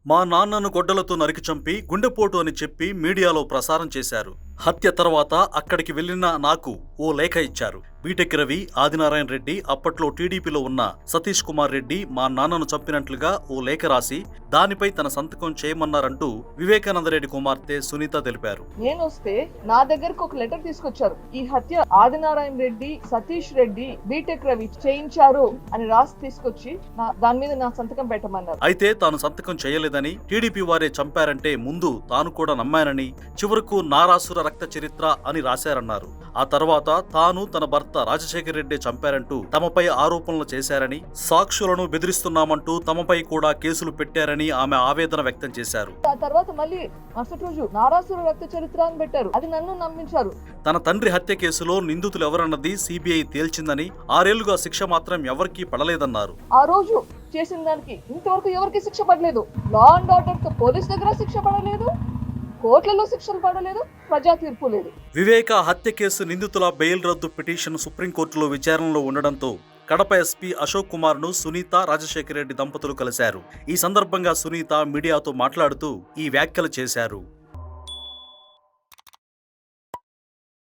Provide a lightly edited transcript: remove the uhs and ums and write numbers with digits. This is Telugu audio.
మా నాన్నను గొడ్డలతో నరికి చంపి గుండెపోటు అని చెప్పి మీడియాలో ప్రసారం చేశారు. హత్య తర్వాత అక్కడికి వెళ్లిన నాకు ఓ లేఖ ఇచ్చారు. బీటెక్ రవి, ఆదినారాయణ రెడ్డి, అప్పట్లో టీడీపీలో ఉన్న సతీష్ కుమార్ రెడ్డి మా నాన్నను చంపినట్లుగా ఓ లేఖ రాసి దానిపై తన సంతకం చేయమన్నారంటూ వివేకానందరెడ్డి కుమార్తె సునీత తెలిపారు. నేను వస్తే నా దగ్గరకు ఒక లెటర్ తీసుకొచ్చారు. ఈ హత్య ఆదినారాయణ రెడ్డి, సతీష్ రెడ్డి, బీటెక్ రవి చేయించారు అని రాసి తీసుకొచ్చి దాని మీద నా సంతకం పెట్టమన్నారు. అయితే తాను సంతకం చేయలేదని, టీడీపీ వారే చంపారంటే ముందు తాను కూడా నమ్మానని, చివరకు నారాసుర రక్త చరిత్ర అని రాశారన్నారు. ఆ తర్వాత తాను తన భర్త రాజశేఖర రెడ్డి చంపారంటూ తమపై ఆరోపణలు చేశారని, సాక్షులను బెదిరిస్తున్నామంటూ తమపై కూడా కేసులు పెట్టారని ఆమె ఆవేదన వ్యక్తం చేశారు. ఆ తర్వాత మళ్ళీ మరుసటి రోజు నారాసుర రక్త చరిత్ర అని పెట్టారు. అది నన్ను నమ్మించారు. తన తండ్రి హత్య కేసులో నిందితులు ఎవరన్నది సిబిఐ తేల్చిందని, 6 ఏళ్లుగా శిక్ష మాత్రం ఎవరికీ పడలేదన్నారు. ఆ రోజు చేసిన దానికి ఇంతవరకు ఎవరికి శిక్ష పడలేదు. లా అండ్ ఆర్డర్ తో పోలీస్ దగ్గర శిక్ష పడలేదు, కోర్టులలో శిక్షలు పడలేదు, ప్రజా తీర్పు లేదు. వివేక హత్య కేసు నిందితుల బెయిల్ రద్దు పిటిషన్ సుప్రీంకోర్టులో విచారణలో ఉండడంతో కడప ఎస్పీ అశోక్ కుమార్ ను సునీత, రాజశేఖర రెడ్డి దంపతులు కలిశారు. ఈ సందర్భంగా సునీత మీడియాతో మాట్లాడుతూ ఈ వ్యాఖ్యలు చేశారు.